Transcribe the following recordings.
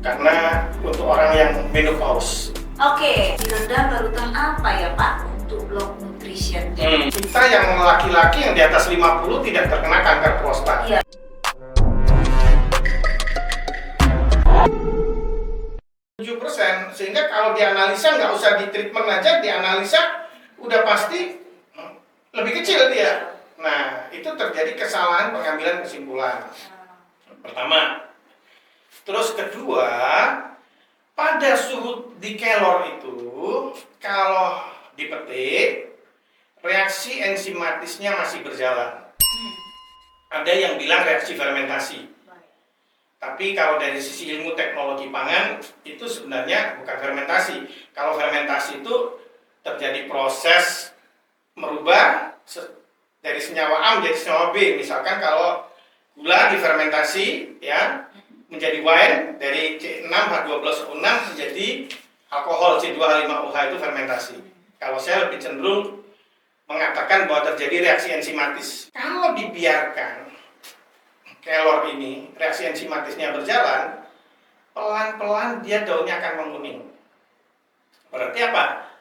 karena untuk orang yang menopause. Oke, diredam larutan apa ya Pak untuk block nutrition? Kita yang laki-laki yang di atas 50 tidak terkena kanker prostat. Iya. Sehingga kalau dianalisa nggak usah di treatment aja, dianalisa udah pasti lebih kecil dia. Nah, itu terjadi kesalahan pengambilan kesimpulan. Pertama. Terus kedua, pada suhu di kelor itu, kalau dipetik, reaksi enzimatisnya masih berjalan. Ada yang bilang reaksi fermentasi. Tapi kalau dari sisi ilmu teknologi pangan, itu sebenarnya bukan fermentasi. Kalau fermentasi itu terjadi proses merubah dari senyawa A menjadi senyawa B. Misalkan kalau gula difermentasi ya menjadi wine, dari C6H12O6 menjadi alkohol C2H5OH, itu fermentasi. Kalau saya lebih cenderung mengatakan bahwa terjadi reaksi enzimatis. Kalau dibiarkan kelor ini, reaksi enzimatisnya berjalan, pelan-pelan dia daunnya akan menguning. Berarti apa?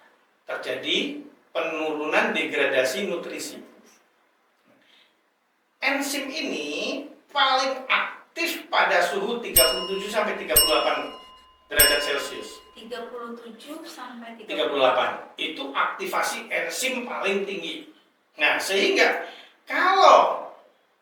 Terjadi penurunan degradasi nutrisi. Enzim ini paling aktif pada suhu 37 sampai 38 derajat Celcius. 37 sampai 38. Itu aktivasi enzim paling tinggi. Nah, sehingga kalau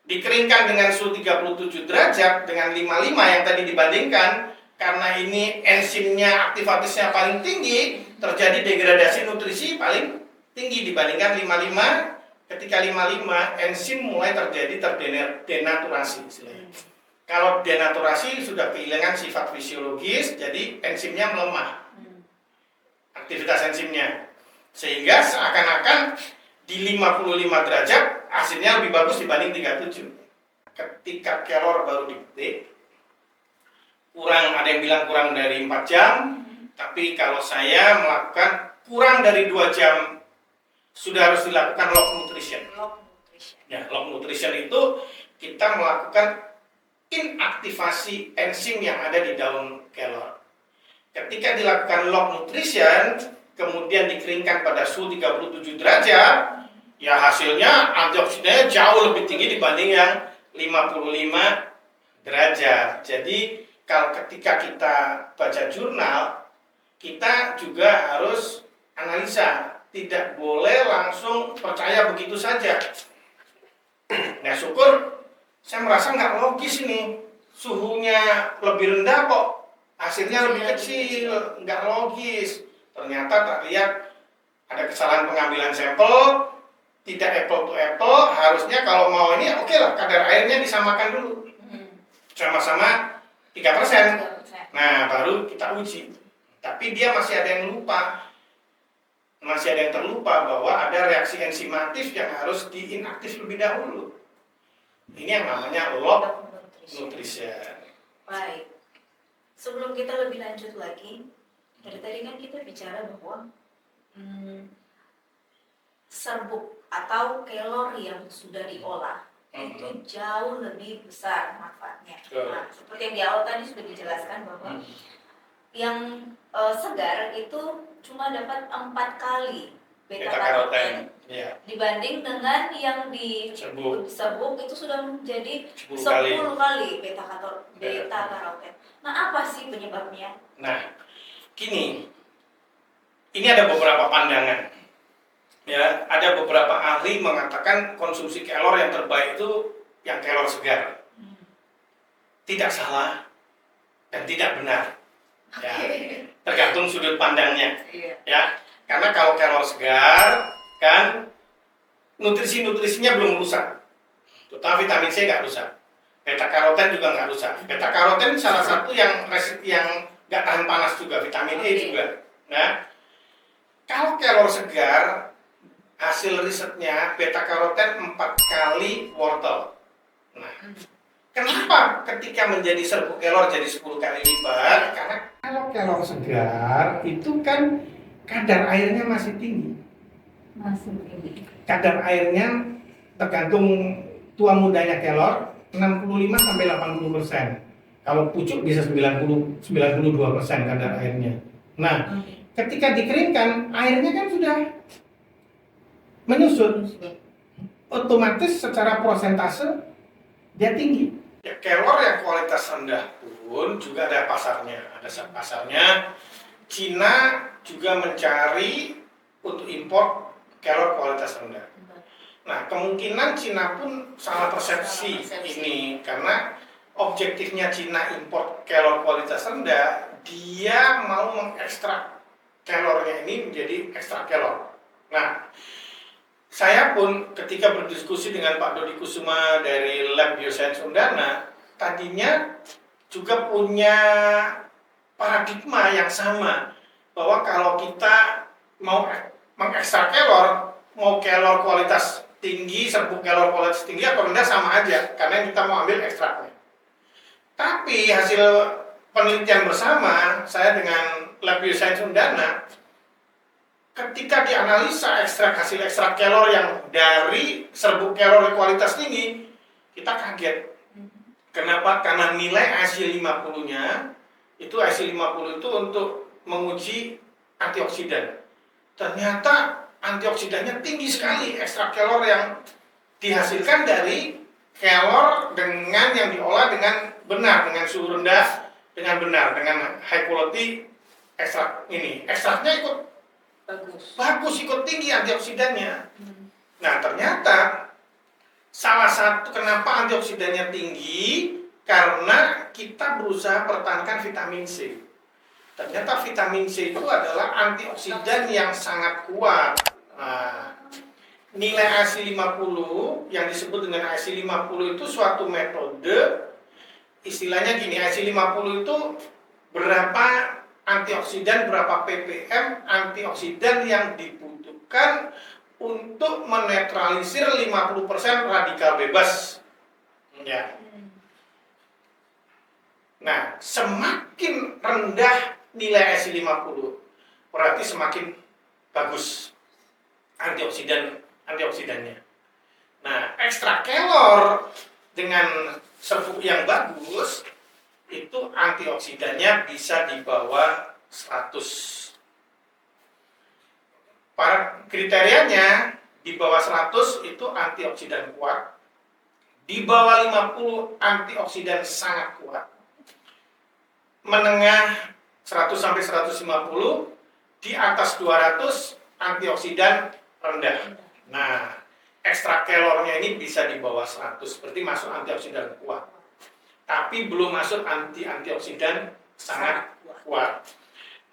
dikeringkan dengan suhu 37 derajat dengan 55 yang tadi dibandingkan, karena ini enzimnya aktivitasnya paling tinggi, terjadi degradasi nutrisi paling tinggi dibandingkan 55. Ketika 55, enzim mulai terjadi terdenaturasi. Kalau denaturasi sudah kehilangan sifat fisiologis, jadi enzimnya melemah, aktivitas enzimnya, sehingga seakan-akan di 55 derajat hasilnya lebih bagus dibanding 37. Ketika kelor baru dipetik, ada yang bilang kurang dari 4 jam, tapi kalau saya melakukan kurang dari 2 jam sudah harus dilakukan log nutrition. Ya, log nutrition itu kita melakukan inaktivasi enzim yang ada di daun kelor. Ketika dilakukan log nutrition, kemudian dikeringkan pada suhu 37 derajat, ya hasilnya antioksidannya jauh lebih tinggi dibanding yang 55 derajat. Jadi kalau ketika kita baca jurnal, kita juga harus analisa, tidak boleh langsung percaya begitu saja. Nah, syukur saya merasa nggak logis ini, suhunya lebih rendah kok hasilnya lebih kecil, nggak logis. Ternyata tak lihat ada kesalahan pengambilan sampel, tidak apple to apple. Harusnya kalau mau ini oke lah, kadar airnya disamakan dulu, sama-sama 3%. Nah, baru kita uji. Tapi dia masih ada yang lupa, masih ada yang terlupa bahwa ada reaksi enzimatif yang harus diinaktif lebih dahulu. Ini yang namanya log nutrition. Baik. Sebelum kita lebih lanjut lagi, dari tadi kan kita bicara bahwa serbuk atau kelor yang sudah diolah itu jauh lebih besar manfaatnya. Nah, seperti yang di awal tadi sudah dijelaskan bahwa yang segar itu cuma dapat 4 kali beta karoten dibanding dengan yang di serbuk itu sudah menjadi 10 kali beta karoten. Nah, apa sih penyebabnya? Nah, gini, ini ada beberapa pandangan. Ya, ada beberapa ahli mengatakan konsumsi kelor yang terbaik itu yang kelor segar. Tidak salah dan tidak benar. Ya, tergantung sudut pandangnya. Ya, karena kalau kelor segar kan nutrisi-nutrisinya belum rusak. Terutama vitamin C nggak rusak. Beta karoten juga nggak rusak. Beta karoten salah satu yang nggak tahan panas juga, vitamin E juga. Nah, kalau kelor segar, hasil risetnya beta karoten 4 kali wortel. Nah, kenapa ketika menjadi serbuk kelor jadi 10 kali lipat? Karena kalau kelor segar itu kan kadar airnya masih tinggi. Kadar airnya tergantung tua mudanya kelor 65 sampai 80%. Kalau pucuk bisa 92% kadar airnya. Nah, ketika dikeringkan, airnya kan sudah menyusut. Otomatis secara prosentase dia tinggi. Ya, kelor yang kualitas rendah pun juga ada pasarnya. Ada pasarnya. Cina juga mencari untuk impor kelor kualitas rendah. Nah, kemungkinan Cina pun salah persepsi ini karena objektifnya Cina impor kelor kualitas rendah, dia mau mengekstrak kelornya ini menjadi ekstrak kelor. Nah, saya pun ketika berdiskusi dengan Pak Dodi Kusuma dari Lab Biosains Undana, tadinya juga punya paradigma yang sama, bahwa kalau kita mau mengekstrak kelor, mau kelor kualitas tinggi, serbuk kelor kualitas tinggi atau rendah sama aja, karena kita mau ambil ekstraknya. Tapi hasil penelitian bersama saya dengan Lab Biosains Undana, ketika dianalisa hasil ekstrak kelor yang dari serbuk kelor kualitas tinggi, kita kaget. Kenapa? Karena nilai IC50-nya, itu IC50 itu untuk menguji antioksidan. Ternyata antioksidannya tinggi sekali, ekstrak kelor yang dihasilkan dari kelor dengan yang diolah dengan benar, dengan suhu rendah, dengan benar, dengan high quality ekstrak ini. Ekstraknya ikut bagus, ikut tinggi antioksidannya. Nah, ternyata salah satu kenapa antioksidannya tinggi, karena kita berusaha pertahankan vitamin C. Ternyata vitamin C itu adalah antioksidan yang sangat kuat. Nah, nilai IC50 yang disebut dengan IC50 itu suatu metode, istilahnya gini, IC50 itu berapa antioksidan, berapa ppm antioksidan yang dibutuhkan untuk menetralisir 50% radikal bebas. Ya. Nah, semakin rendah nilai IC50, berarti semakin bagus antioksidannya. Nah, ekstrak kelor dengan serbuk yang bagus itu antioksidannya bisa di bawah 100. Para kriterianya di bawah 100 itu antioksidan kuat, di bawah 50 antioksidan sangat kuat, menengah 100 sampai 150, di atas 200 antioksidan rendah. Nah, ekstrak kelornya ini bisa di bawah 100, berarti masuk antioksidan kuat. Tapi belum masuk antioksidan sangat kuat.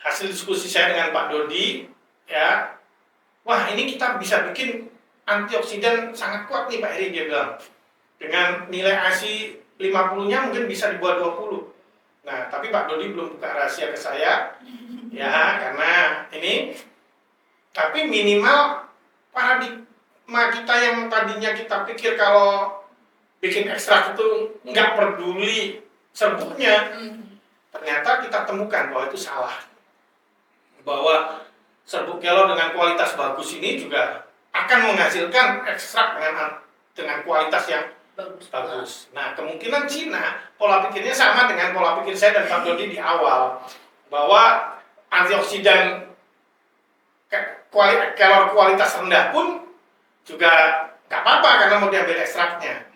Hasil diskusi saya dengan Pak Dodi, ya, wah ini kita bisa bikin antioksidan sangat kuat nih Pak Heri, dia bilang. Dengan nilai IC 50-nya mungkin bisa di bawah 20. Nah, tapi Pak Dodi belum buka rahasia ke saya, ya, karena ini. Tapi minimal paradigma kita yang tadinya kita pikir kalau bikin ekstrak itu nggak peduli serbuknya, ternyata kita temukan bahwa itu salah. Bahwa serbuk kelor dengan kualitas bagus ini juga akan menghasilkan ekstrak dengan kualitas yang bagus. Nah, kemungkinan Cina pola pikirnya sama dengan pola pikir saya dan Pak Dodi di awal, bahwa antioksidan kelor kualitas rendah pun juga nggak apa-apa karena mau diambil ekstraknya.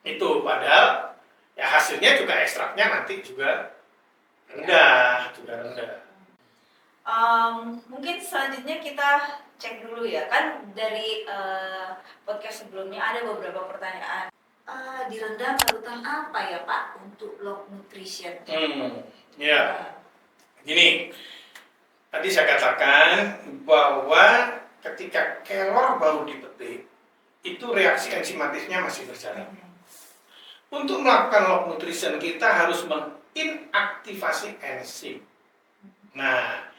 Itu padahal ya hasilnya juga ekstraknya nanti juga rendah. Mungkin selanjutnya kita cek dulu ya, kan dari podcast sebelumnya ada beberapa pertanyaan. Di rendang larutan apa ya Pak untuk log nutrition? Ya, gini, tadi saya katakan bahwa ketika kelor baru dipetik, itu reaksi enzimatisnya masih berjalan. Untuk melakukan log nutrition kita harus menginaktivasi enzim. Nah,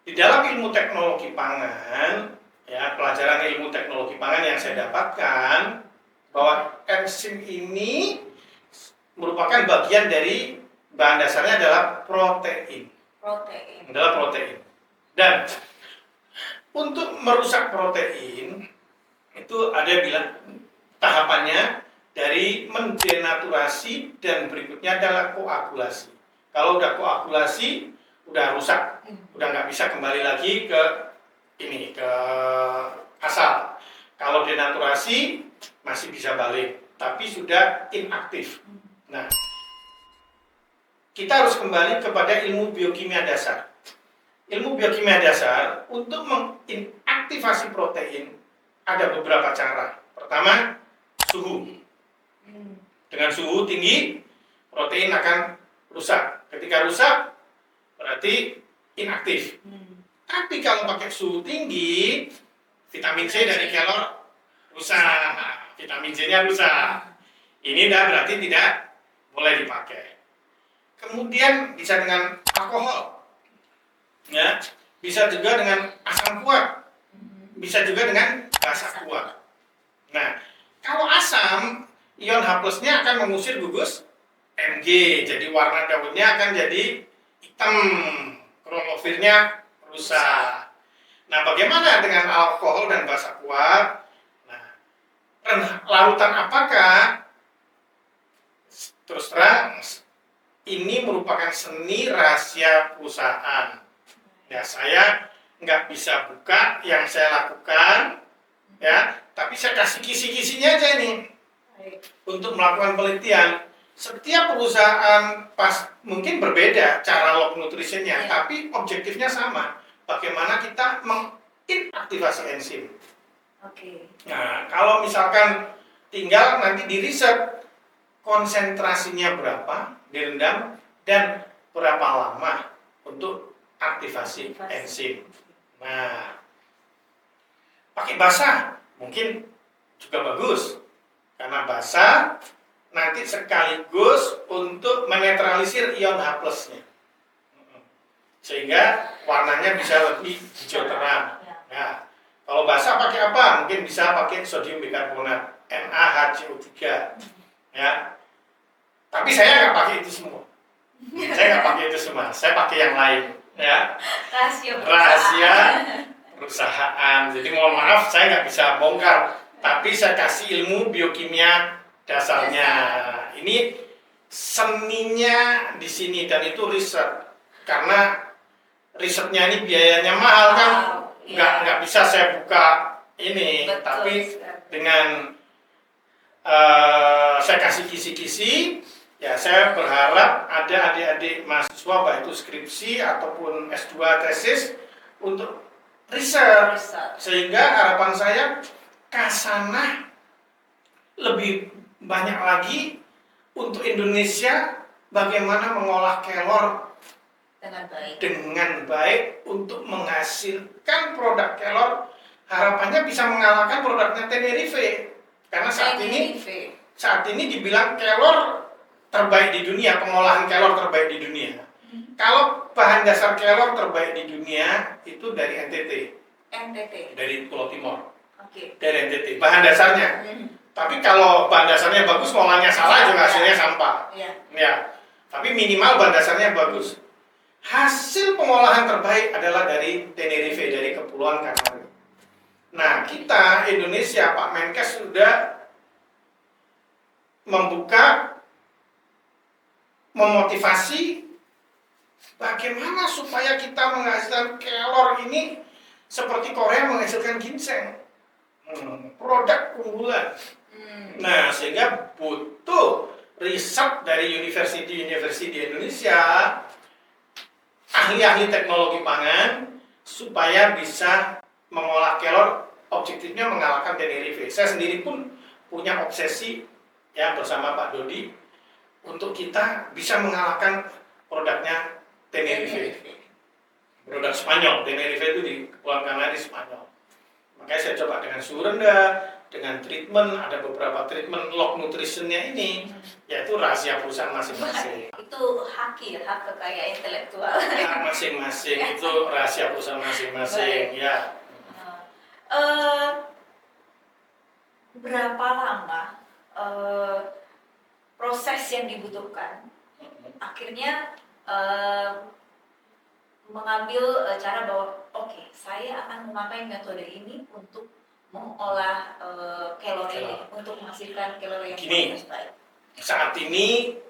di dalam ilmu teknologi pangan, ya, pelajaran ilmu teknologi pangan yang saya dapatkan, bahwa enzim ini merupakan bagian dari bahan dasarnya adalah protein. Dan untuk merusak protein itu ada bilang tahapannya dari mendenaturasi dan berikutnya adalah koagulasi. Kalau udah koagulasi, udah rusak, udah nggak bisa kembali lagi ke ini, ke asal. Kalau denaturasi masih bisa balik, tapi sudah inaktif. Nah, kita harus kembali kepada ilmu biokimia dasar. Ilmu biokimia dasar untuk mengaktifasi protein ada beberapa cara. Pertama, suhu. Dengan suhu tinggi, protein akan rusak. Ketika rusak, berarti inaktif. Tapi kalau pakai suhu tinggi, vitamin C dari kelor rusak. Vitamin C-nya rusak. Ini dah berarti tidak boleh dipakai. Kemudian bisa dengan alkohol, ya, bisa juga dengan asam kuat, bisa juga dengan basa kuat. Nah, kalau asam, ion H+-nya akan mengusir gugus Mg, jadi warna daunnya akan jadi hitam, klorofilnya rusak. Nah, bagaimana dengan alkohol dan basa kuat? Nah, larutan apakah? Terus terang, ini merupakan seni rahasia perusahaan. Ya, saya nggak bisa buka yang saya lakukan, ya, tapi saya kasih kisi-kisinya aja ini untuk melakukan penelitian. Setiap perusahaan mungkin berbeda cara log nutritionnya, tapi objektifnya sama. Bagaimana kita menginaktivasi enzim. Nah, kalau misalkan tinggal nanti di riset konsentrasinya berapa, direndam, dan berapa lama untuk aktivasi enzim. Nah, pakai basah mungkin juga bagus, karena basah nanti sekaligus untuk menetralisir ion H+-nya, sehingga warnanya bisa lebih hijau terang. Nah, kalau basah pakai apa? Mungkin bisa pakai sodium bikarbonat, NaHCO3. Ya, tapi saya nggak pakai itu semua. Saya pakai yang lain. Ya, rahasia perusahaan. Jadi mohon maaf, saya nggak bisa bongkar. Tapi saya kasih ilmu biokimia dasarnya. Ini seninya di sini, dan itu riset. Karena risetnya ini biayanya mahal kan, nggak bisa saya buka ini. Betul, tapi dengan saya kasih kisi-kisi, ya saya berharap ada adik-adik mahasiswa baik itu skripsi ataupun S2 tesis untuk riset, sehingga harapan saya kasana lebih banyak lagi untuk Indonesia bagaimana mengolah kelor dengan baik untuk menghasilkan produk kelor. Harapannya bisa mengalahkan produknya Tenerife. Karena saat ini dibilang kelor terbaik di dunia, pengolahan kelor terbaik di dunia. Kalau bahan dasar kelor terbaik di dunia itu dari NTT. Dari Pulau Timor. Dari NTT, bahan dasarnya. Tapi kalau bahan dasarnya bagus, pengolahannya salah juga hasilnya sampah. Ya. Tapi minimal bahan dasarnya bagus. Hasil pengolahan terbaik adalah dari Tenerife, dari Kepulauan Kanaри. Nah, kita Indonesia, Pak Menkes sudah memotivasi bagaimana supaya kita menghasilkan kelor ini seperti Korea menghasilkan ginseng, produk unggulan. Nah, sehingga butuh riset dari university di Indonesia, ahli-ahli teknologi pangan, supaya bisa mengolah kelor, objektifnya mengalahkan Tenerife. Saya sendiri pun punya obsesi ya bersama Pak Dodi untuk kita bisa mengalahkan produknya Tenerife. Produk Spanyol, Tenerife itu di Kepulauan Kanaри Spanyol. Makanya saya coba dengan suhu rendah, dengan treatment, ada beberapa treatment log nutritionnya ini, yaitu rahasia perusahaan masing-masing. Itu hak kekayaan intelektual. Ya, masing-masing itu rahasia perusahaan masing-masing. Ya. Berapa lama proses yang dibutuhkan akhirnya mengambil cara bahwa oke, saya akan memakai metode ini untuk mengolah kalori ini untuk menghasilkan kalori yang Gini. kualitas baik? Saat ini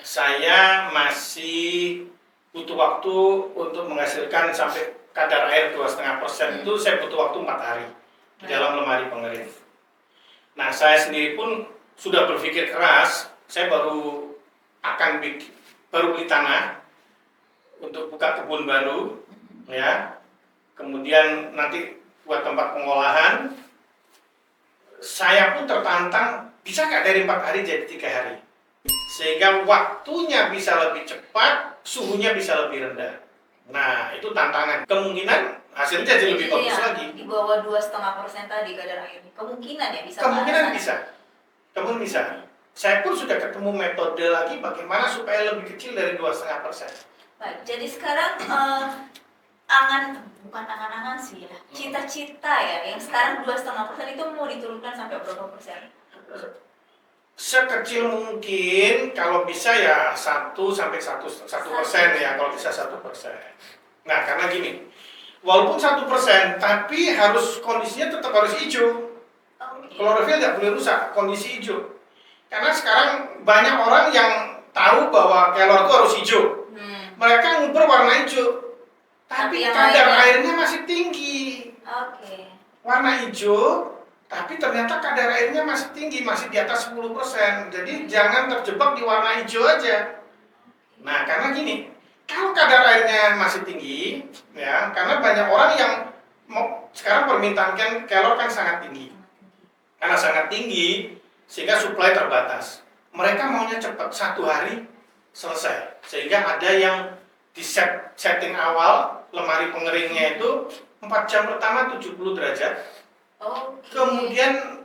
saya masih butuh waktu untuk menghasilkan sampai kadar air 2,5% itu saya butuh waktu 4 hari di dalam lemari pengering. Nah, saya sendiri pun sudah berpikir keras, saya baru beli tanah untuk buka kebun baru, ya. Kemudian nanti buat tempat pengolahan. Saya pun tertantang, bisa nggak dari 4 hari jadi 3 hari? Sehingga waktunya bisa lebih cepat, suhunya bisa lebih rendah. Nah, itu tantangan. Kemungkinan hasilnya jadi lebih bagus lagi. Di bawah 2,5% tadi kadar airnya. Kemungkinan ya bisa. Kemungkinan bisa. Kemungkinan bisa. Saya pun sudah ketemu metode lagi bagaimana supaya lebih kecil dari 2,5%. Baik, jadi sekarang bukan angan-angan sih ya, cita-cita ya, yang sekarang 2,5% itu mau diturunkan sampai berapa persen? Sekecil mungkin, kalau bisa ya 1% ya, kalau bisa 1%. Nah, karena gini, walaupun 1%, tapi kondisinya tetap harus hijau. Klorofil tidak boleh rusak, kondisi hijau. Karena sekarang banyak orang yang tahu bahwa kelor itu harus hijau. Mereka ngubur warna hijau. Tapi kadar airnya masih tinggi. Warna hijau, tapi ternyata kadar airnya masih tinggi, masih di atas 10%. Jadi jangan terjebak di warna hijau aja. Nah, karena gini, kalau kadar airnya masih tinggi, ya, karena banyak orang yang sekarang permintaan kelor kan sangat tinggi. Karena sangat tinggi, sehingga supply terbatas. Mereka maunya cepat, 1 hari selesai. Sehingga ada yang di setting awal, lemari pengeringnya itu 4 jam pertama 70 derajat. Kemudian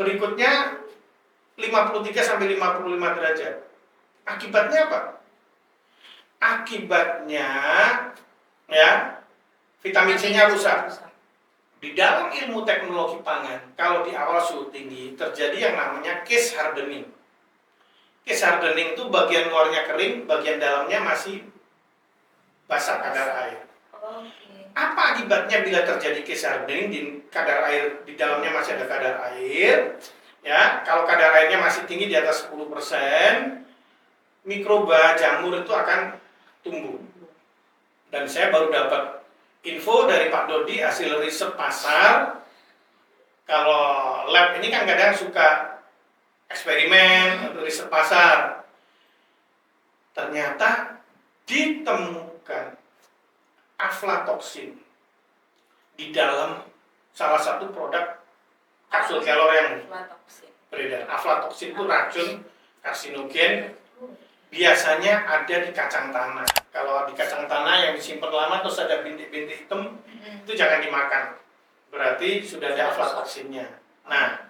berikutnya 53-55 derajat. Akibatnya apa? Akibatnya ya vitamin C-nya rusak. Di dalam ilmu teknologi pangan, kalau di awal suhu tinggi terjadi yang namanya case hardening. Case hardening itu bagian luarnya kering, bagian dalamnya masih basah kadar air. Apa akibatnya bila terjadi case hardening di kadar air di dalamnya masih ada kadar air? Ya, kalau kadar airnya masih tinggi di atas 10%, mikroba jamur itu akan tumbuh. Dan saya baru dapat info dari Pak Dodi hasil riset pasar. Kalau lab ini kan kadang suka eksperimen untuk riset pasar. Ternyata ditemukan aflatoksin di dalam salah satu produk kapsul kelor yang beredar. Aflatoksin itu racun karsinogen, biasanya ada di kacang tanah. Kalau di kacang tanah yang disimpan lama terus ada bintik-bintik hitam, itu jangan dimakan. Berarti sudah ada aflatoksinnya. Nah,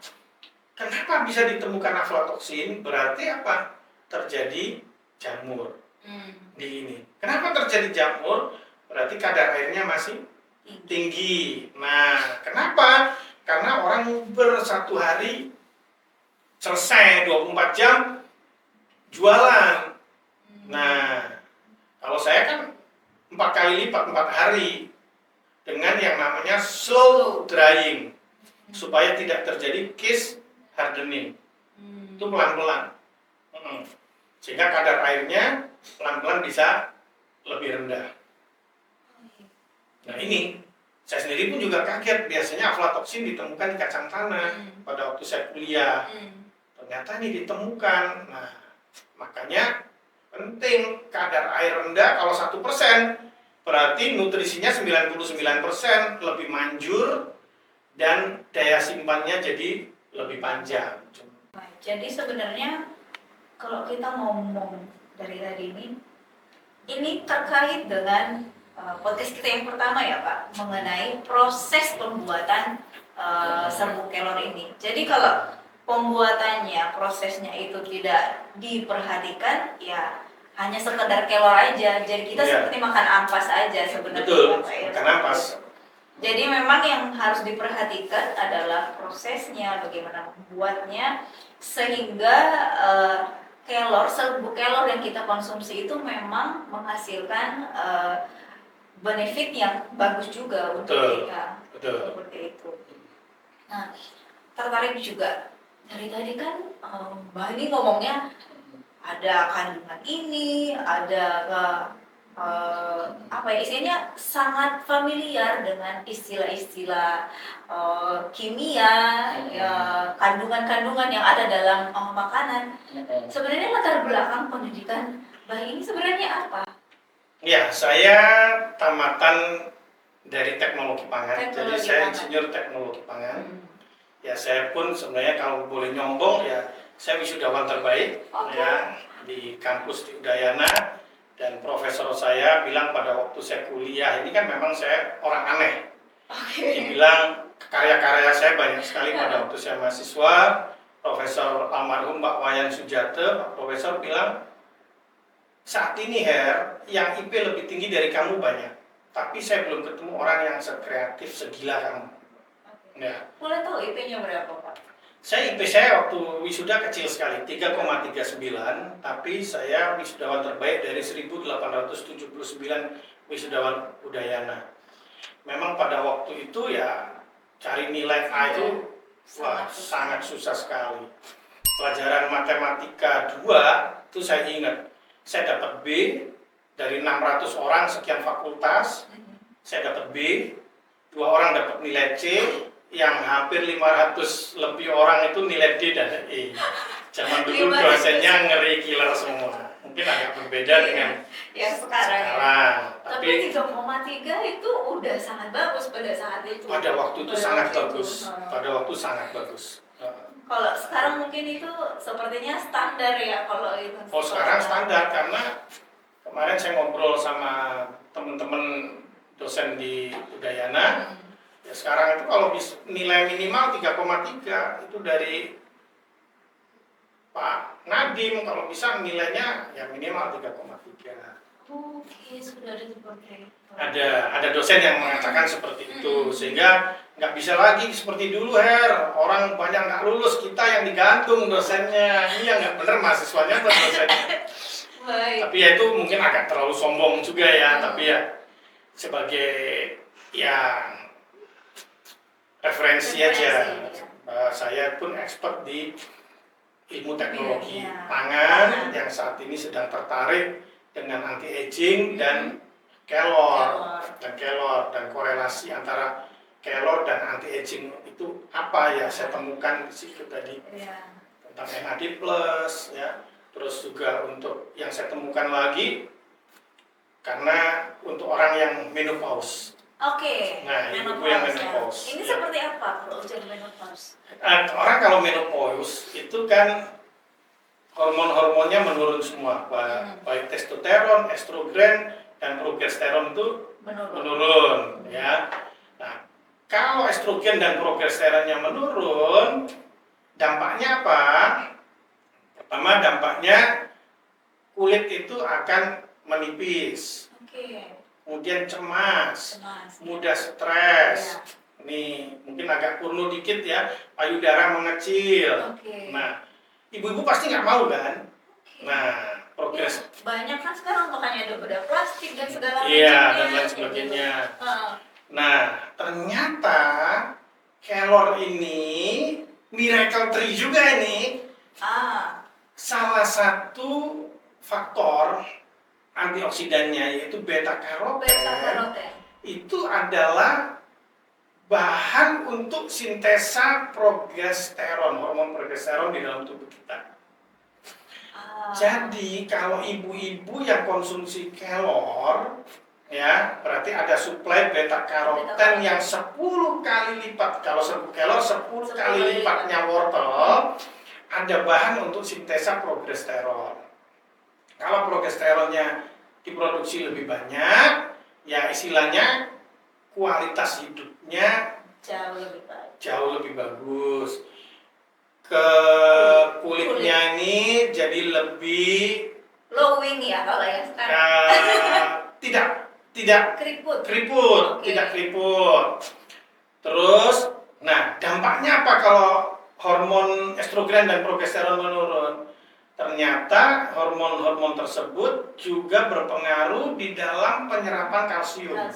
kenapa bisa ditemukan aflatoksin? Berarti apa? Terjadi jamur di ini. Kenapa terjadi jamur? Berarti kadar airnya masih tinggi. Nah, kenapa? Karena orang ngubur 1 hari selesai 24 jam jualan. Nah, kalau saya kan 4 kali lipat 4 hari dengan yang namanya slow drying supaya tidak terjadi case hardening. Itu pelan-pelan. Sehingga kadar airnya pelan-pelan bisa lebih rendah. Nah, ini saya sendiri pun juga kaget. Biasanya aflatoksin ditemukan di kacang tanah pada waktu saya kuliah. Ternyata ini ditemukan. Nah, makanya penting kadar air rendah. Kalau 1%, berarti nutrisinya 99% lebih manjur dan daya simpannya jadi lebih panjang. Jadi sebenarnya kalau kita ngomong dari tadi ini terkait dengan podcast kita yang pertama ya Pak, mengenai proses pembuatan serbuk kelor ini. Jadi kalau pembuatannya, prosesnya itu tidak diperhatikan, ya hanya sekedar kelor aja. Jadi kita seperti makan ampas aja sebenarnya. Betul, makan ampas. Jadi memang yang harus diperhatikan adalah prosesnya, bagaimana membuatnya, sehingga serbuk kelor yang kita konsumsi itu memang menghasilkan benefit yang bagus juga untuk kita. Betul. Seperti itu. Nah, tertarik juga dari tadi kan Mbak ini ngomongnya ada kandungan ini, ada apa ya istilahnya sangat familiar dengan istilah-istilah kimia, ya, kandungan-kandungan yang ada dalam makanan. Sebenarnya latar belakang pendidikan Mbak ini sebenarnya apa? Ya, saya tamatan dari teknologi pangan, jadi Teknologi saya pangan. insinyur teknologi pangan. Ya, saya pun sebenarnya kalau boleh nyombong ya, saya wisudawan terbaik Oke. ya di kampus di Udayana, dan profesor saya bilang pada waktu saya kuliah ini kan memang saya orang aneh. Dibilang karya-karya saya banyak sekali pada waktu saya mahasiswa. Profesor almarhum Pak Wayan Sujate, Pak Profesor bilang, saat ini Her, yang IP lebih tinggi dari kamu banyak, tapi saya belum ketemu orang yang sekreatif segila kamu. Ya. Boleh tahu IP-nya berapa, Pak? IP saya waktu wisuda kecil sekali, 3,39, tapi saya wisudawan terbaik dari 1879 wisudawan Udayana. Memang pada waktu itu ya cari nilai A itu sangat susah sekali. Pelajaran matematika 2 itu saya ingat, saya dapat B dari 600 orang sekian fakultas, saya dapat B, 2 orang dapat nilai C, yang hampir 500 lebih orang itu nilai D dan E. Zaman dulu dosennya ngeri killer semua. Mungkin agak berbeda dengan yang sekarang. Tapi 3,3 itu udah sangat bagus pada saat itu. Pada waktu itu sangat bagus. Pada waktu sangat bagus. Kalau sekarang mungkin itu sepertinya standar ya kalau itu. Oh, sekarang standar karena kemarin saya ngobrol sama teman-teman dosen di Udayana. Ya, sekarang itu kalau nilai minimal 3,3 itu dari Pak Nadiem, kalau bisa nilainya ya minimal 3,3. Oke, sudah ada seperti itu. Ada dosen yang mengatakan seperti itu, sehingga nggak bisa lagi seperti dulu Her, orang banyak nggak lulus, kita yang digantung dosennya. Ini yang nggak benar mahasiswanya atau dosennya. Baik. Tapi ya itu mungkin agak terlalu sombong juga ya, tapi ya sebagai ya referensi aja. Saya pun expert di ilmu teknologi pangan yang saat ini sedang tertarik dengan anti-aging dan kelor dan korelasi antara kelor dan anti-aging itu apa ya, saya temukan di situ tadi tentang NAD+ ya. Terus juga untuk yang saya temukan lagi karena untuk orang yang menopause. Oke. Nah, ibu yang menopause. Ini ya. seperti apa kalau ujian menopause? Orang kalau menopause itu kan hormon-hormonnya menurun semua, baik testosteron, estrogen, dan progesteron itu menurun. Ya. Nah, kalau estrogen dan progesteronnya menurun, dampaknya apa? Pertama, dampaknya kulit itu akan menipis. Kemudian cemas, mudah stres. Nih, mungkin agak kurnu dikit ya, payudara mengecil. Nah, ibu-ibu pasti nggak mau kan? Nah, progres. Ya, banyak kan sekarang makanya ada bedah plastik dan segala macam. Iya, dan lain sebagainya. Nah, ternyata kelor ini miracle tree juga ini. Salah satu faktor antioksidannya yaitu beta karoten. Itu adalah bahan untuk sintesa progesteron, hormon progesteron di dalam tubuh kita. Jadi kalau ibu-ibu yang konsumsi kelor, ya berarti ada suplai beta karoten yang 10 kali lipat. Kalau kelor 10 kali lipatnya wortel, ada bahan untuk sintesa progesteron. Kalau progesteronnya diproduksi lebih banyak, ya istilahnya kualitas hidupnya jauh lebih bagus. Ke kulitnya ini jadi lebih glowing ya kalau yang sekarang. Tidak keriput. Tidak keriput. Terus, nah dampaknya apa kalau hormon estrogen dan progesteron menurun? Ternyata hormon-hormon tersebut juga berpengaruh di dalam penyerapan kalsium.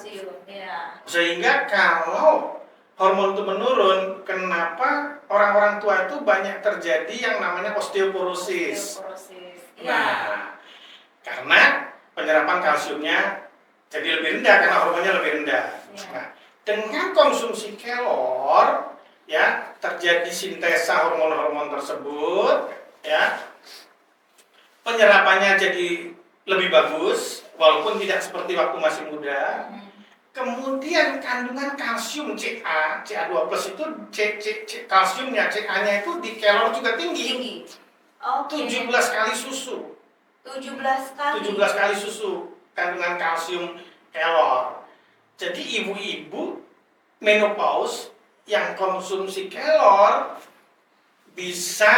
Ya. Sehingga kalau hormon itu menurun, kenapa orang-orang tua itu banyak terjadi yang namanya osteoporosis. Nah, karena penyerapan kalsiumnya jadi lebih rendah karena hormonnya lebih rendah. Nah, dengan konsumsi kelor, ya terjadi sintesa hormon-hormon tersebut, ya penyerapannya jadi lebih bagus, walaupun tidak seperti waktu masih muda. Kemudian kandungan kalsium Ca2+ itu kalsiumnya, Ca-nya itu di kelor juga tinggi. 17 kali susu. 17 kali susu kandungan kalsium kelor. Jadi ibu-ibu menopause yang konsumsi kelor bisa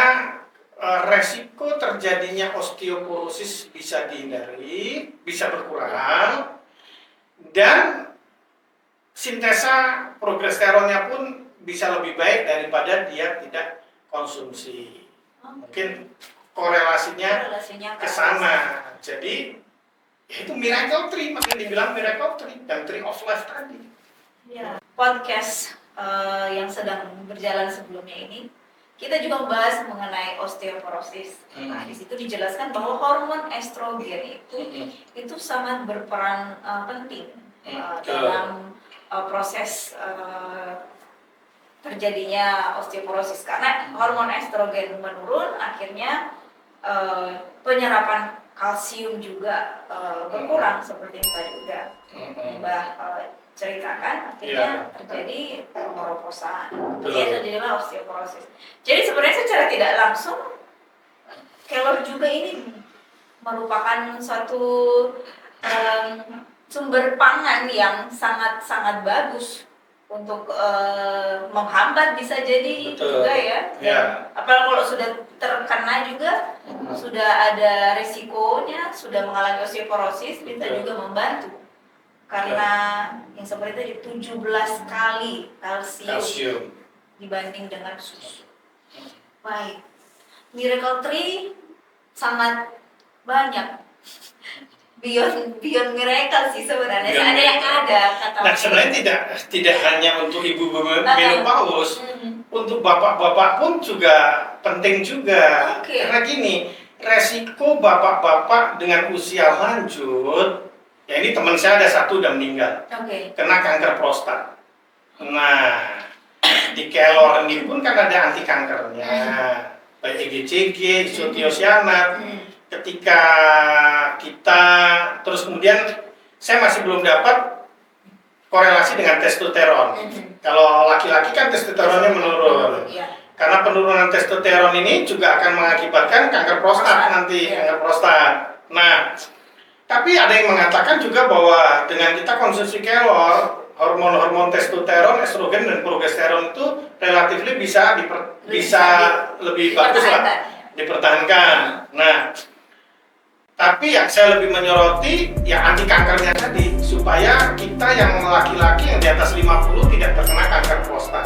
resiko terjadinya osteoporosis bisa dihindari, bisa berkurang, dan sintesa progesteronnya pun bisa lebih baik daripada dia tidak konsumsi. Mungkin korelasinya ke sana. Jadi itu miracle tree, makanya dibilang miracle tree dan tree of life tadi. Ya. Podcast yang sedang berjalan sebelumnya ini kita juga membahas mengenai osteoporosis. Nah, di situ dijelaskan bahwa hormon estrogen itu sangat berperan penting dalam proses terjadinya osteoporosis, karena hormon estrogen menurun, akhirnya penyerapan kalsium juga berkurang seperti yang tadi udah Mbah ceritakan, akhirnya terjadi pemeroposan, kemudian terjadilah osteoporosis. Jadi sebenarnya secara tidak langsung kelor juga ini merupakan suatu sumber pangan yang sangat bagus untuk menghambat bisa jadi juga ya. Apalagi kalau sudah terkena juga sudah ada resikonya, sudah mengalami osteoporosis, bisa juga membantu. Karena yang seperti tadi 17 kali kalsium dibanding dengan susu. Baik, miracle tree sangat banyak. Beyond miracle sih sebenarnya. Ada yang ada kata. Nah, sebenarnya tidak hanya untuk ibu menopause, untuk bapak-bapak pun juga penting juga. Karena gini, resiko bapak-bapak dengan usia lanjut, ya ini teman saya ada satu udah meninggal, kena kanker prostat. Nah, di kelor ini pun kan ada anti kankernya, baik EGCG, isotiosianat. Ketika kita terus kemudian saya masih belum dapat korelasi dengan testosteron. Kalau laki-laki kan testosteronnya menurun. Karena penurunan testosteron ini juga akan mengakibatkan kanker prostat nanti, kanker prostat. Nah, tapi ada yang mengatakan juga bahwa dengan kita konsumsi kelor, hormon-hormon testosteron, estrogen dan progesteron itu relatif bisa lebih bagus lah dipertahankan. Nah, tapi yang saya lebih menyoroti ya anti kankernya tadi, supaya kita yang laki-laki yang di atas 50 tidak terkena kanker prostat.